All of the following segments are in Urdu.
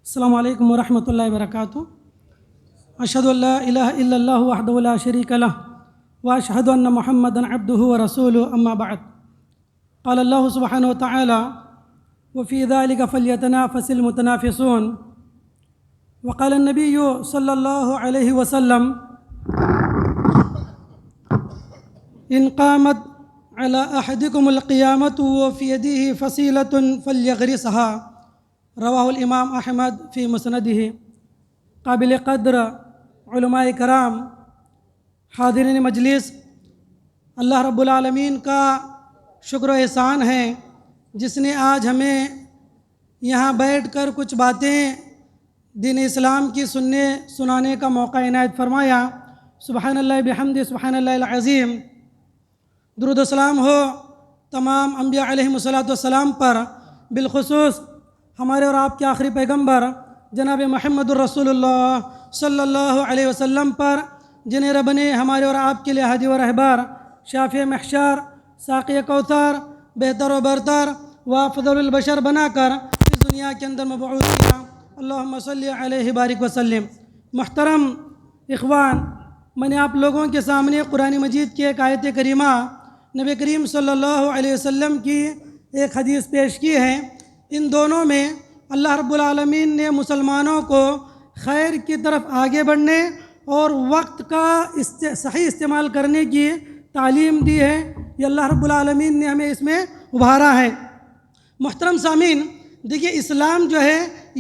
السلام علیکم ورحمۃ اللہ وبرکاتہ۔ اشہد ان لا الہ الا اللہ وحدہ لا شریک لہ واشہد ان محمدا عبدہ ورسولہ اما بعد۔ قال اللہ سبحانہ وتعالی وفی ذلک فلیتنافس المتنافسون، وقال النبی صلی اللہ علیہ وسلم ان قامت علی احدکم القیامۃ وفی یدہ فصیلۃ فلیغرسها، رواہ الامام احمد فی مسندہ۔ قابل قدر علماء کرام، حاضرین مجلس، اللہ رب العالمین کا شکر و احسان ہے جس نے آج ہمیں یہاں بیٹھ کر کچھ باتیں دین اسلام کی سنانے کا موقع عنایت فرمایا۔ سبحان اللہ بحمدہ، سبحان اللہ العظیم۔ درود و سلام ہو تمام انبیاء علیہم السلام پر، بالخصوص ہمارے اور آپ کے آخری پیغمبر جناب محمد الرسول اللہ صلی اللہ علیہ وسلم پر، جنہیں رب نے ہمارے اور آپ کے لیے ہادی و رہبر، شافع محشر، ساقی کوثر، بہتر و برتر و افضل البشر بنا کر اس دنیا کے اندر مبعوث کیا۔ اللہم صلی علیہ بارک وسلم۔ محترم اخوان، میں نے آپ لوگوں کے سامنے قرآن مجید کی ایک آیت کریمہ، نبی کریم صلی اللہ علیہ وسلم کی ایک حدیث پیش کی ہے۔ ان دونوں میں اللہ رب العالمین نے مسلمانوں کو خیر کی طرف آگے بڑھنے اور وقت کا صحیح استعمال کرنے کی تعلیم دی ہے۔ یہ اللہ رب العالمین نے ہمیں اس میں ابھارا ہے۔ محترم سامعین، دیکھیے اسلام جو ہے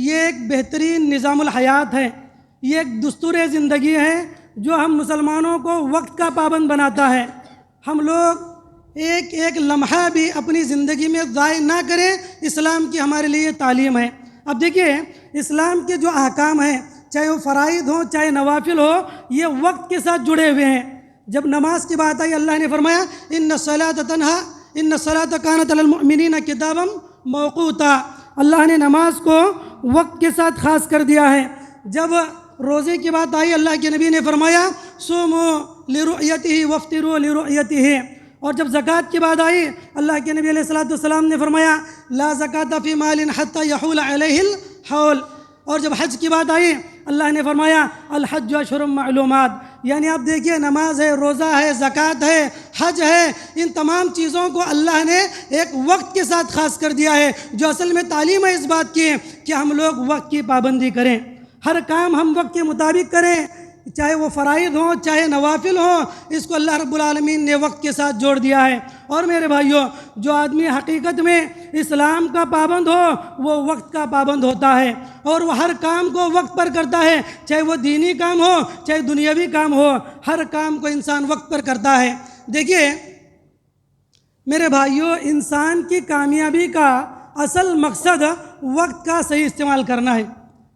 یہ ایک بہترین نظام الحیات ہے، یہ ایک دستور زندگی ہے جو ہم مسلمانوں کو وقت کا پابند بناتا ہے۔ ہم لوگ ایک ایک لمحہ بھی اپنی زندگی میں ضائع نہ کریں، اسلام کی ہمارے لیے تعلیم ہے۔ اب دیکھیے اسلام کے جو احکام ہیں، چاہے وہ فرائض ہوں چاہے نوافل ہو، یہ وقت کے ساتھ جڑے ہوئے ہیں۔ جب نماز کی بات آئی، اللہ نے فرمایا ان الصلاۃ کانت علی المؤمنین کتابا موقوتا۔ اللہ نے نماز کو وقت کے ساتھ خاص کر دیا ہے۔ جب روزے کی بات آئی، اللہ کے نبی نے فرمایا صوموا لرؤیتہ وافطروا لرؤیتہ۔ اور جب زکوٰۃ کی بات آئی، اللہ کے نبی علیہ السلام نے فرمایا لا زکاۃ فی مال حتی یحول علیہ الحول۔ اور جب حج کی بات آئی، اللہ نے فرمایا الحج اشہر معلومات۔ یعنی آپ دیکھیے نماز ہے، روزہ ہے، زکوٰۃ ہے، حج ہے، ان تمام چیزوں کو اللہ نے ایک وقت کے ساتھ خاص کر دیا ہے، جو اصل میں تعلیم ہے اس بات کی کہ ہم لوگ وقت کی پابندی کریں، ہر کام ہم وقت کے مطابق کریں، چاہے وہ فرائض ہوں چاہے نوافل ہوں، اس کو اللہ رب العالمین نے وقت کے ساتھ جوڑ دیا ہے۔ اور میرے بھائیوں، جو آدمی حقیقت میں اسلام کا پابند ہو وہ وقت کا پابند ہوتا ہے، اور وہ ہر کام کو وقت پر کرتا ہے، چاہے وہ دینی کام ہو چاہے دنیاوی کام ہو، ہر کام کو انسان وقت پر کرتا ہے۔ دیکھیے میرے بھائیوں، انسان کی کامیابی کا اصل مقصد وقت کا صحیح استعمال کرنا ہے۔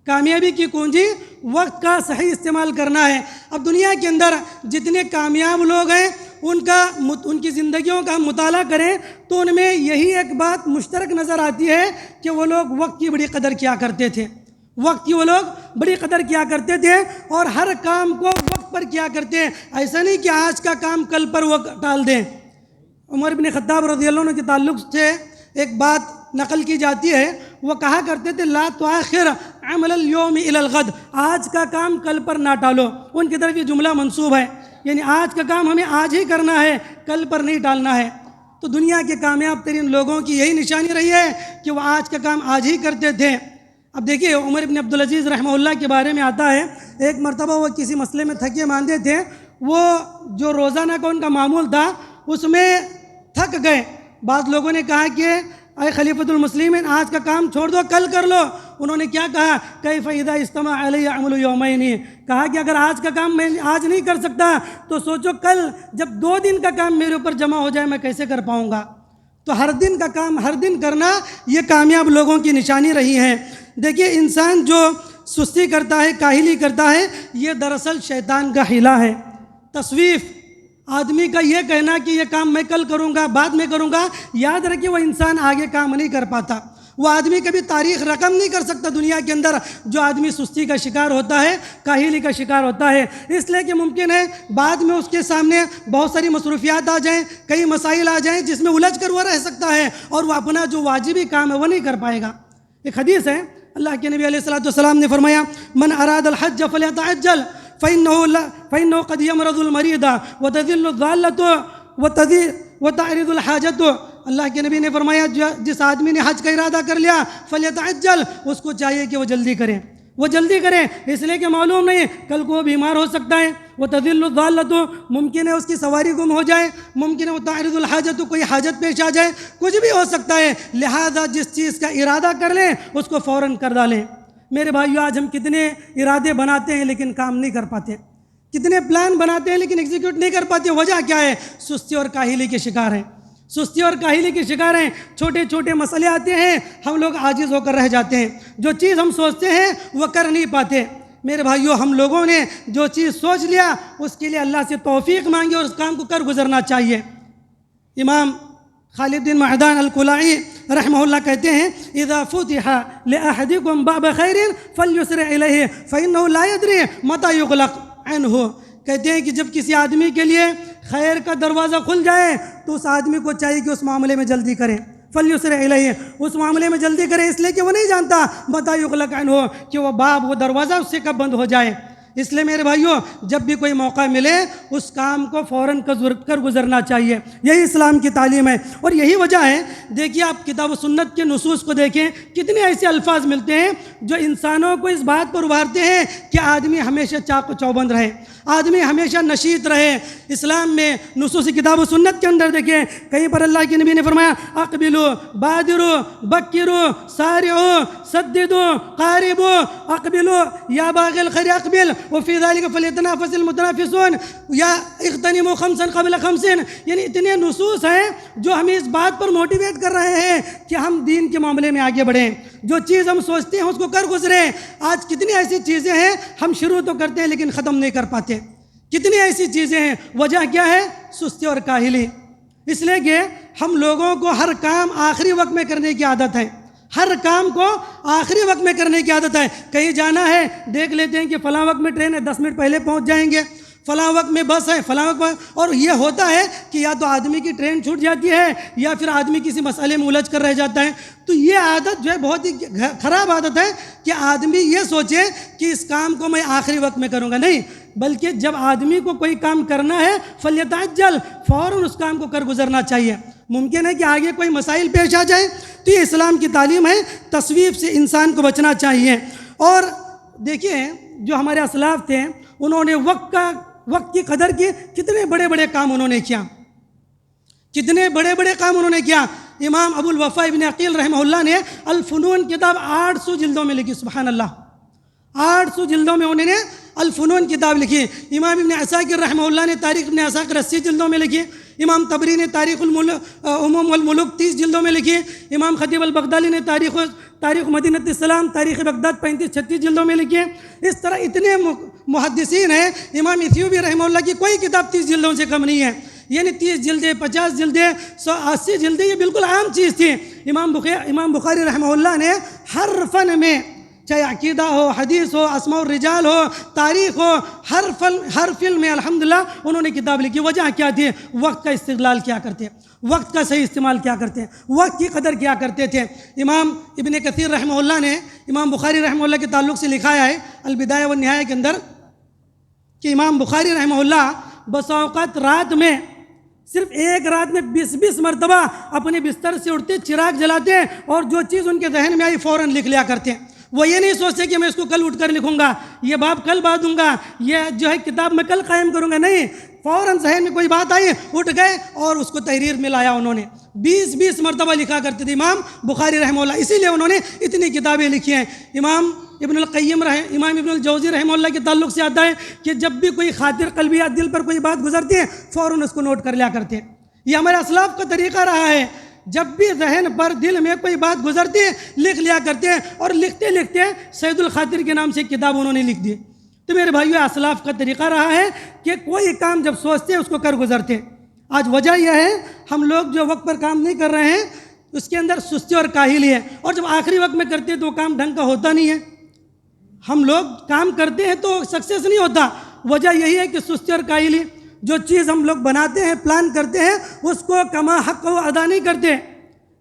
کامیابی کی کنجی وقت کا صحیح استعمال کرنا ہے۔ اب دنیا کے اندر جتنے کامیاب لوگ ہیں ان کی زندگیوں کا ہم مطالعہ کریں تو ان میں یہی ایک بات مشترک نظر آتی ہے کہ وہ لوگ وقت کی بڑی قدر کیا کرتے تھے، وقت کی وہ لوگ بڑی قدر کیا کرتے تھے، اور ہر کام کو وقت پر کیا کرتے ہیں۔ ایسا نہیں کہ آج کا کام کل پر وہ ٹال دیں۔ عمر بن خطاب رضی اللہ عنہ کے تعلق سے ایک بات نقل کی جاتی ہے، وہ کہا کرتے تھے لا تؤخر عمل اليوم الى الغد، آج کا کام کل پر نہ ٹالو۔ ان کی طرف یہ جملہ منسوب ہے، یعنی آج کا کام ہمیں آج ہی کرنا ہے، کل پر نہیں ٹالنا ہے۔ تو دنیا کے کامیاب ترین لوگوں کی یہی نشانی رہی ہے کہ وہ آج کا کام آج ہی کرتے تھے۔ اب دیکھیے عمر بن عبدالعزیز رحمہ اللہ کے بارے میں آتا ہے، ایک مرتبہ وہ کسی مسئلے میں تھکے ماندے تھے، وہ جو روزانہ کا ان کا معمول تھا اس میں تھک گئے۔ بعض لوگوں نے کہا کہ اے خلیفۃ المسلمین، آج کا کام چھوڑ دو، کل کر لو۔ انہوں نے کیا کہا کیف اذا اجتمع علی عمل یومین، کہا کہ اگر آج کا کام میں آج نہیں کر سکتا تو سوچو کل جب 2 دن کا کام میرے اوپر جمع ہو جائے میں کیسے کر پاؤں گا۔ تو ہر دن کا کام ہر دن کرنا یہ کامیاب لوگوں کی نشانی رہی ہے۔ دیکھیے انسان جو سستی کرتا ہے، کاہلی کرتا ہے، یہ دراصل شیطان کا حیلہ ہے۔ تسویف، آدمی کا یہ کہنا کہ یہ کام میں کل کروں گا، بعد میں کروں گا، یاد رکھیے وہ انسان آگے کام نہیں کر پاتا۔ وہ آدمی کبھی تاریخ رقم نہیں کر سکتا دنیا کے اندر، جو آدمی سستی کا شکار ہوتا ہے، کاہلی کا شکار ہوتا ہے، اس لیے کہ ممکن ہے بعد میں اس کے سامنے بہت ساری مصروفیات آ جائیں، کئی مسائل آ جائیں جس میں الجھ کر وہ رہ سکتا ہے، اور وہ اپنا جو واجبی کام ہے وہ نہیں کر پائے گا۔ ایک حدیث ہے اللہ کے نبی علیہ الصلوۃ والسلام نے فرمایا من اراد الحج فلیتعجل فإنه قد يمرض المريض وتذل الضالة وتعرض الحاجة. اللہ کے نبی نے فرمایا جس آدمی نے حج کا ارادہ کر لیا فلیتعجل، اس کو چاہیے کہ وہ جلدی کرے، وہ جلدی کرے، اس لیے کہ معلوم نہیں کل کو وہ بیمار ہو سکتا ہے. وتذل الضالة، ممکن ہے اس کی سواری گم ہو جائے، ممکن ہے وتعرض الحاجة، کوئی حاجت پیش آ جائے، کچھ بھی ہو سکتا ہے. لہذا جس چیز کا ارادہ کر لیں اس کو فوراً کر ڈالیں. میرے بھائیو، آج ہم کتنے ارادے بناتے ہیں لیکن کام نہیں کر پاتے، کتنے پلان بناتے ہیں لیکن ایگزیکیوٹ نہیں کر پاتے. وجہ کیا ہے؟ سستی اور کاہلی کے شکار ہیں، سستی اور کاہلی کے شکار ہیں. چھوٹے چھوٹے مسئلے آتے ہیں، ہم لوگ عاجز ہو کر رہ جاتے ہیں، جو چیز ہم سوچتے ہیں وہ کر نہیں پاتے. میرے بھائیو، ہم لوگوں نے جو چیز سوچ لیا اس کے لیے اللہ سے توفیق مانگی اور اس کام کو کر گزرنا چاہیے. امام خالد بن معدان الکلائی رحمہ اللہ کہتے ہیں اذا فتح لأحدكم باب خیر فلیسرع الیہ فإنه لا يدری متى یغلق عنہ. کہتے ہیں کہ جب کسی آدمی کے لیے خیر کا دروازہ کھل جائے تو اس آدمی کو چاہیے کہ اس معاملے میں جلدی کرے. فلیسرع الیہ، اس معاملے میں جلدی کرے، اس لیے کہ وہ نہیں جانتا متى یغلق عنہ، کہ وہ باب، وہ دروازہ اس سے کب بند ہو جائے. اس لیے میرے بھائیوں، جب بھی کوئی موقع ملے اس کام کو فوراً کر گزرنا چاہیے. یہی اسلام کی تعلیم ہے اور یہی وجہ ہے. دیکھیے آپ کتاب و سنت کے نصوص کو دیکھیں، کتنے ایسے الفاظ ملتے ہیں جو انسانوں کو اس بات پر ابھارتے ہیں کہ آدمی ہمیشہ چاق و چوبند رہے، آدمی ہمیشہ نشیط رہے. اسلام میں نصوص کتاب و سنت کے اندر دیکھیں، کہیں پر اللہ کے نبی نے فرمایا اقبلوا بادروا بکروا سارعوا سددوا قاربوا. اقبلوا یا باغی الخیر اقبل وفی ذلک فلیتنافس المتنافسون یا اغتنموا خمسا قبل خمس. یعنی اتنے نصوص ہیں جو ہمیں اس بات پر موٹیویٹ کر رہے ہیں کہ ہم دین کے معاملے میں آگے بڑھیں، جو چیز ہم سوچتے ہیں اس کو کر گزریں. آج کتنی ایسی چیزیں ہیں ہم شروع تو کرتے ہیں لیکن ختم نہیں کر پاتے، کتنی ایسی چیزیں ہیں. وجہ کیا ہے؟ سستی اور کاہلی. اس لیے کہ ہم لوگوں کو ہر کام آخری وقت میں کرنے کی عادت ہے، ہر کام کو آخری وقت میں کرنے کی عادت ہے. کہیں جانا ہے دیکھ لیتے ہیں کہ فلاں وقت میں ٹرین ہے، 10 منٹ پہلے پہنچ جائیں گے، فلاں وقت میں بس ہے، فلاں وقت میں. اور یہ ہوتا ہے کہ یا تو آدمی کی ٹرین چھوٹ جاتی ہے یا پھر آدمی کسی مسئلے میں الجھ کر رہ جاتا ہے. تو یہ عادت جو ہے بہت ہی خراب عادت ہے کہ آدمی یہ سوچے کہ اس کام کو میں آخری وقت میں کروں گا. نہیں، بلکہ جب آدمی کو کوئی کام کرنا ہے فلیتعجل، فوراً اس کام کو کر گزرنا چاہیے. ممکن ہے کہ آگے کوئی مسائل پیش آ جائے، تو یہ اسلام کی تعلیم ہے. تصویف سے انسان کو بچنا چاہیے. اور دیکھیے جو ہمارے اسلاف تھے انہوں نے وقت کی قدر کی، کتنے بڑے بڑے کام انہوں نے کیا، کتنے بڑے بڑے کام انہوں نے کیا. امام ابو الوفا ابن عقیل رحمہ اللہ نے الفنون کتاب 800 جلدوں میں لکھی. سبحان اللہ، 800 جلدوں میں انہوں نے الفنون کتاب لکھی. امام ابن عساکر رحمہ اللہ نے تاریخ ابن عساکر 80 جلدوں میں لکھی. امام طبری نے تاریخ العموم والملوک 30 جلدوں میں لکھی. امام خطیب البغدادی نے تاریخ مدینہ السلام تاریخ بغداد 35-36 جلدوں میں لکھی. اس طرح اتنے محدثین ہیں. امام ایتھیوپی رحمہ اللہ کی کوئی کتاب 30 جلدوں سے کم نہیں ہے. یعنی 30 جلدیں، 50 جلدیں، 180 جلدیں، یہ بالکل عام چیز تھی. امام بخاری رحمہ اللہ نے ہر فن میں، چاہے عقیدہ ہو، حدیث ہو، اسماء الرجال ہو، تاریخ ہو، ہر فلم میں الحمدللہ انہوں نے کتاب لکھی. وجہ کیا تھی؟ وقت کا استغلال کیا کرتے، وقت کا صحیح استعمال کیا کرتے، وقت کی قدر کیا کرتے تھے. امام ابن کثیر رحمہ اللہ نے امام بخاری رحمہ اللہ کے تعلق سے لکھایا ہے البدایہ والنہایہ کے اندر کہ امام بخاری رحمہ اللہ بسا اوقات رات میں، صرف ایک رات میں 20 مرتبہ اپنے بستر سے اٹھتے، چراغ جلاتے اور جو چیز ان کے ذہن میں آئی فوراً لکھ لیا کرتے. وہ یہ نہیں سوچتے کہ میں اس کو کل اٹھ کر لکھوں گا، یہ باب کل پڑھوں گا، یہ جو ہے کتاب میں کل قائم کروں گا. نہیں، فوراً ذہن میں کوئی بات آئی اٹھ گئے اور اس کو تحریر میں لایا. انہوں نے 20 مرتبہ لکھا کرتے تھے امام بخاری رحمہ اللہ. اسی لیے انہوں نے اتنی کتابیں لکھی ہیں. امام ابن الجوزی رحمہ اللہ کے تعلق سے آتا ہے کہ جب بھی کوئی خاطر قلبی یا دل پر کوئی بات گزرتی ہے فوراً اس کو نوٹ کر لیا کرتے ہیں. یہ ہمارے اسلاف کا طریقہ رہا ہے. جب بھی ذہن پر دل میں کوئی بات گزرتی ہے لکھ لیا کرتے ہیں، اور لکھتے لکھتے سید الخاطر کے نام سے ایک کتاب انہوں نے لکھ دی. تو میرے بھائیو، اسلاف کا طریقہ رہا ہے کہ کوئی کام جب سوچتے ہیں اس کو کر گزرتے. آج وجہ یہ ہے ہم لوگ جو وقت پر کام نہیں کر رہے ہیں اس کے اندر سستی اور کاہلی ہے، اور جب آخری وقت میں کرتے ہیں تو وہ کام ڈھنگ کا ہوتا نہیں ہے. ہم لوگ کام کرتے ہیں تو سکسیس نہیں ہوتا. وجہ یہی ہے کہ سستی اور کاہلی. جو چیز ہم لوگ بناتے ہیں، پلان کرتے ہیں، اس کو کما حق و ادا نہیں کرتے.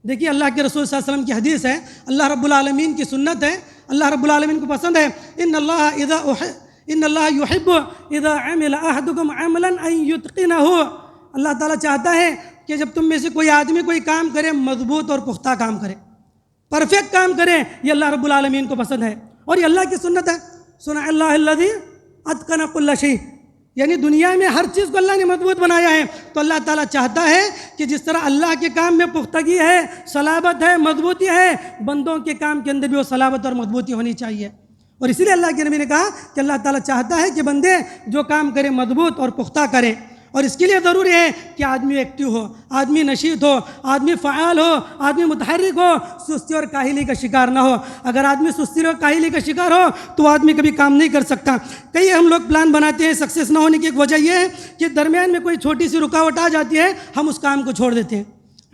دیکھیے اللہ کے رسول صلی اللہ علیہ وسلم کی حدیث ہے، اللہ رب العالمین کی سنت ہے. اللہ رب العالمین کو پسند ہے، ان اللہ یحب اذا عمل احدکم عملا ان یتقنہ، اللہ تعالیٰ چاہتا ہے کہ جب تم میں سے کوئی آدمی کوئی کام کرے مضبوط اور پختہ کام کرے، پرفیکٹ کام کرے، یہ اللہ رب العالمین کو پسند ہے اور یہ اللہ کی سنت ہے۔ صنع اللہ الذی اتقن کل شیء، یعنی دنیا میں ہر چیز کو اللہ نے مضبوط بنایا ہے، تو اللہ تعالیٰ چاہتا ہے کہ جس طرح اللہ کے کام میں پختگی ہے، صلابت ہے، مضبوطی ہے، بندوں کے کام کے اندر بھی وہ صلابت اور مضبوطی ہونی چاہیے۔ اور اسی لیے اللہ کے نبی نے کہا کہ اللہ تعالیٰ چاہتا ہے کہ بندے جو کام کرے مضبوط اور پختہ کرے، اور اس کے لیے ضروری ہے کہ آدمی ایکٹیو ہو، آدمی نشیط ہو، آدمی فعال ہو، آدمی متحرک ہو، سستی اور کاہلی کا شکار نہ ہو۔ اگر آدمی سستی اور کاہلی کا شکار ہو تو آدمی کبھی کام نہیں کر سکتا۔ کئی ہم لوگ پلان بناتے ہیں، سکسیس نہ ہونے کی ایک وجہ یہ ہے کہ درمیان میں کوئی چھوٹی سی رکاوٹ آ جاتی ہے، ہم اس کام کو چھوڑ دیتے ہیں،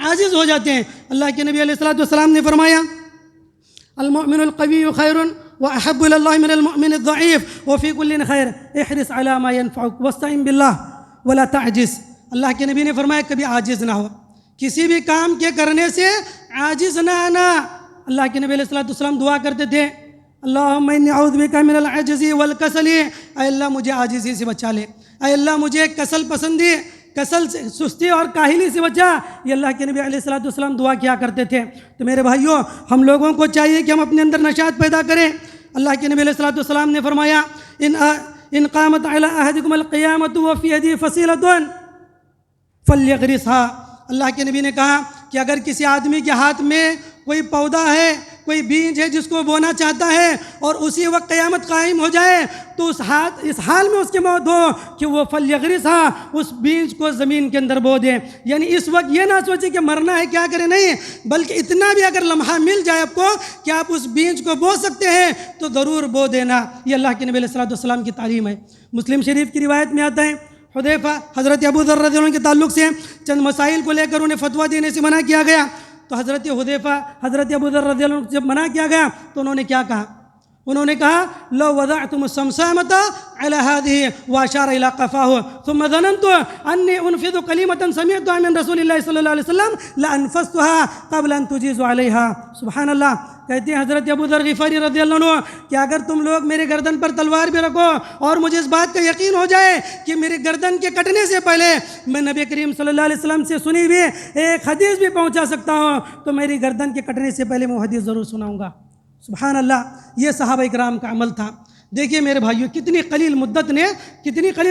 عاجز ہو جاتے ہیں۔ اللہ کے نبی علیہ السلام نے فرمایا المؤمن القوی خیر واحب الی اللہ من المؤمن الضعیف وفی کل خیر احرص علی ما ینفعک واستعن باللہ ولا تعجز۔ اللہ کے نبی نے فرمایا کبھی عاجز نہ ہو، کسی بھی کام کے کرنے سے عاجز نہ آنا۔ اللہ کے نبی علیہ السلام دعا کرتے تھے اللہم انی اعوذ بک من العجز والکسل، اے اللہ مجھے عاجزی سے بچا لے، اے اللہ مجھے کسل پسندی، کسل سے، سستی اور کاہلی سے بچا۔ یہ اللہ کے نبی علیہ السلام دعا کیا کرتے تھے۔ تو میرے بھائیوں، ہم لوگوں کو چاہیے کہ ہم اپنے اندر نشاط پیدا کریں۔ اللہ کے نبی علیہ السلام نے فرمایا ان قامت علی احدکم القیامۃ وفی یدہ فصیلۃ فلیغرسها، اللہ کے نبی نے کہا کہ اگر کسی آدمی کے ہاتھ میں کوئی پودا ہے، کوئی بیج ہے جس کو بونا چاہتا ہے، اور اسی وقت قیامت قائم ہو جائے تو اس حال میں اس کی موت ہو کہ وہ فلیغرسها، اس بیج کو زمین کے اندر بو دے۔ یعنی اس وقت یہ نہ سوچے کہ مرنا ہے کیا کرے، نہیں، بلکہ اتنا بھی اگر لمحہ مل جائے آپ کو کہ آپ اس بیج کو بو سکتے ہیں تو ضرور بو دینا۔ یہ اللہ کے نبی علیہ السلام کی تعلیم ہے۔ مسلم شریف کی روایت میں آتا ہے حذیفہ حضرت ابو ذر رضی اللہ عنہ کے تعلق سے چند مسائل کو لے کر انہیں فتویٰ دینے سے منع کیا گیا، تو حضرت حذیفہ حضرت ابو ذر رضی اللہ عنہ جب منع کیا گیا تو انہوں نے کیا کہا؟ انہوں نے کہا لو وضعتم السمسامۃ علی هذه واشار الى قفاه ثم ظننت انی انفذ کلمۃ سمعتها من رسول اللہ صلی اللہ علیہ وسلم لانفذتها قبل ان تجیز علیها۔ سبحان اللہ۔ کہتے ہیں حضرت ابو ذر غفاری رضی اللہ عنہ کہ اگر تم لوگ میرے گردن پر تلوار بھی رکھو اور مجھے اس بات کا یقین ہو جائے کہ میرے گردن کے کٹنے سے پہلے میں نبی کریم صلی اللہ علیہ وسلم سے سنی ہوئی ایک حدیث بھی پہنچا سکتا ہوں تو میری گردن کے کٹنے سے پہلے میں وہ حدیث ضرور سناؤں گا۔ سبحان اللہ، یہ صحابہ اکرام کا عمل تھا۔ دیکھیے میرے بھائیوں، کتنی قلیل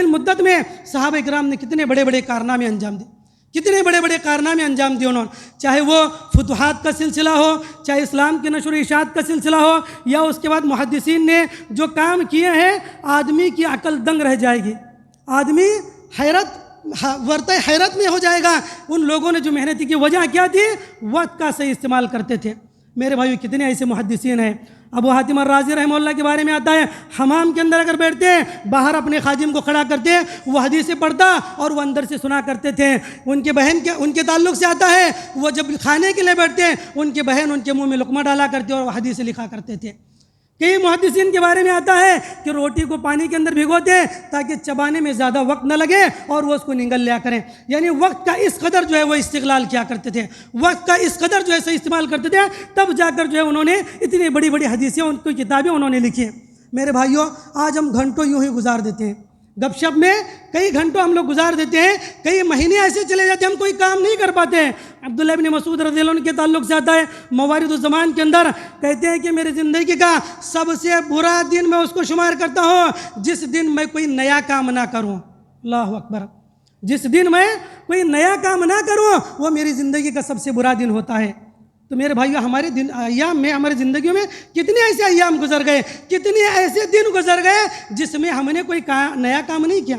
مدت میں صحابہ اکرام نے کتنے بڑے بڑے کارنامے انجام دیے، کتنے بڑے بڑے کارنامے انجام دیے انہوں نے، چاہے وہ فتوحات کا سلسلہ ہو، چاہے اسلام کی نشر و اشاعت کا سلسلہ ہو، یا اس کے بعد محدثین نے جو کام کیے ہیں، آدمی کی عقل دنگ رہ جائے گی، آدمی حیرت میں ہو جائے گا۔ ان لوگوں نے جو محنت کی وجہ کیا تھی؟ وقت کا صحیح استعمال کرتے تھے۔ میرے بھائیو، کتنے ایسے محدثین ہیں۔ ابو حاتم الرازی رحمہ اللہ کے بارے میں آتا ہے حمام کے اندر اگر بیٹھتے ہیں، باہر اپنے خادم کو کھڑا کرتے ہیں، وہ حدیثیں پڑھتا اور وہ اندر سے سنا کرتے تھے۔ ان کے تعلق سے آتا ہے وہ جب کھانے کے لیے بیٹھتے ہیں، ان کی بہن ان کے منہ میں لقمہ ڈالا کرتے اور وہ حدیثیں لکھا کرتے تھے۔ کئی محدثین کے بارے میں آتا ہے کہ روٹی کو پانی کے اندر بھگوتے تاکہ چبانے میں زیادہ وقت نہ لگے اور وہ اس کو نگل لیا کریں۔ یعنی وقت کا اس قدر جو ہے وہ استغلال کیا کرتے تھے، وقت کا اس قدر جو ہے صحیح استعمال کرتے تھے، تب جا کر جو ہے انہوں نے اتنی بڑی بڑی حدیثیں، ان کی کتابیں انہوں نے لکھی ہیں۔ میرے بھائیوں، آج ہم گھنٹوں یوں ہی گزار دیتے ہیں، گپ شپ میں کئی گھنٹوں ہم لوگ گزار دیتے ہیں، کئی مہینے ایسے چلے جاتے ہیں ہم کوئی کام نہیں کر پاتے ہیں۔ عبداللہ ابن مسعود رضی اللہ عنہ کے تعلق سے آتا ہے موارد الزمان کے اندر، کہتے ہیں کہ میری زندگی کا سب سے برا دن میں اس کو شمار کرتا ہوں جس دن میں کوئی نیا کام نہ کروں۔ اللہ اکبر۔ جس دن میں کوئی نیا کام نہ کروں وہ میری زندگی کا سب سے برا دن ہوتا ہے۔ تو میرے بھائیو، ہمارے ایام میں، ہماری زندگیوں میں کتنے ایسے ایام گزر گئے، کتنے ایسے دن گزر گئے جس میں ہم نے کوئی نیا کام نہیں کیا۔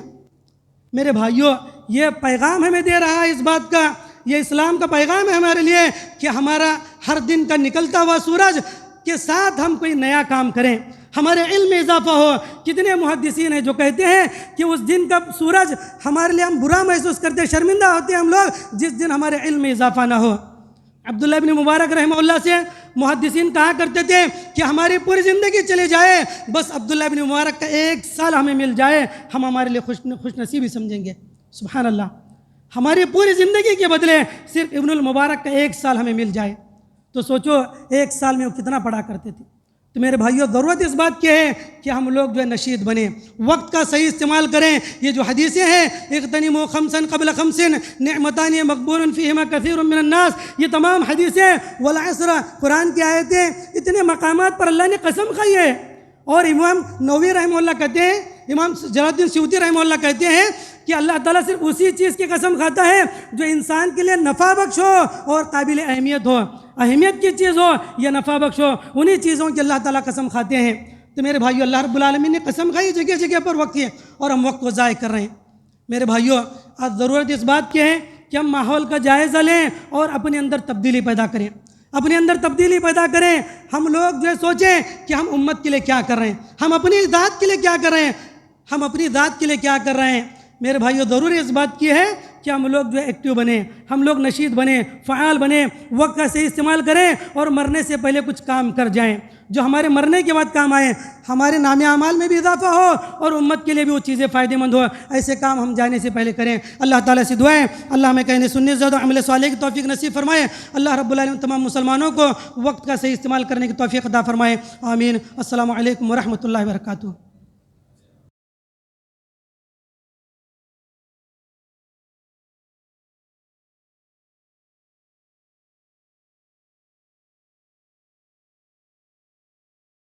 میرے بھائیو، یہ پیغام ہمیں دے رہا ہے اس بات کا، یہ اسلام کا پیغام ہے ہمارے لیے کہ ہمارا ہر دن کا نکلتا ہوا سورج کے ساتھ ہم کوئی نیا کام کریں، ہمارے علم میں اضافہ ہو۔ کتنے محدثین ہیں جو کہتے ہیں کہ اس دن کا سورج ہمارے لیے ہم برا محسوس کرتے، شرمندہ ہوتے ہیں ہم لوگ جس دن ہمارے علم میں اضافہ نہ ہو۔ عبداللہ ابن مبارک رحمہ اللہ سے محدثین کہا کرتے تھے کہ ہماری پوری زندگی چلی جائے، بس عبداللہ ابن مبارک کا 1 سال ہمیں مل جائے، ہم ہمارے لیے خوش نصیبی سمجھیں گے۔ سبحان اللہ، ہماری پوری زندگی کے بدلے صرف ابن المبارک کا 1 سال ہمیں مل جائے تو سوچو 1 سال میں وہ کتنا پڑھا کرتے تھے۔ تو میرے بھائیوں ضرورت اس بات کی ہے کہ ہم لوگ جو ہے نشید بنیں، وقت کا صحیح استعمال کریں۔ یہ جو حدیثیں ہیں اغتنموا خمسا قبل خمس نعمتان مغبون فیہما کثیر من الناس، یہ تمام حدیثیں والعصر قرآن کی آیتیں، اتنے مقامات پر اللہ نے قسم کھائی ہے۔ اور امام نووی رحمہ اللہ کہتے ہیں، امام جلال الدین سیوطی رحمہ اللہ کہتے ہیں کہ اللہ تعالیٰ صرف اسی چیز کی قسم کھاتا ہے جو انسان کے لیے نفع بخش ہو اور قابل اہمیت ہو، اہمیت کی چیز ہو یا نفع بخش ہو، انہی چیزوں کی اللہ تعالیٰ قسم کھاتے ہیں۔ تو میرے بھائیو، اللہ رب العالمین نے قسم کھائی جگہ جگہ پر وقت کی، اور ہم وقت کو ضائع کر رہے ہیں۔ میرے بھائیو، آج ضرورت اس بات کی ہے کہ ہم ماحول کا جائزہ لیں اور اپنے اندر تبدیلی پیدا کریں، اپنے اندر تبدیلی پیدا کریں۔ ہم لوگ جو ہے سوچیں کہ ہم امت کے لیے کیا کر رہے ہیں، ہم اپنی ذات کے لیے کیا کر رہے ہیں، ہم اپنی ذات کے لیے کیا کر رہے ہیں۔ میرے بھائیو، ضروری اس بات کی ہے کہ ہم لوگ جو ہے ایکٹیو بنیں، ہم لوگ نشید بنیں، فعال بنیں، وقت کا صحیح استعمال کریں اور مرنے سے پہلے کچھ کام کر جائیں جو ہمارے مرنے کے بعد کام آئیں، ہمارے نام اعمال میں بھی اضافہ ہو اور امت کے لیے بھی وہ چیزیں فائدہ مند ہو۔ ایسے کام ہم جانے سے پہلے کریں۔ اللہ تعالیٰ سے دعائیں اللہ ہمیں کہنے سننے زیادہ عمل صالح کی توفیق نصیب فرمائے۔ اللہ رب العالمین تمام مسلمانوں کو وقت کا صحیح استعمال کرنے کی توفیق عطا فرمائے۔ آمین۔ السلام علیکم ورحمۃ اللہ وبرکاتہ۔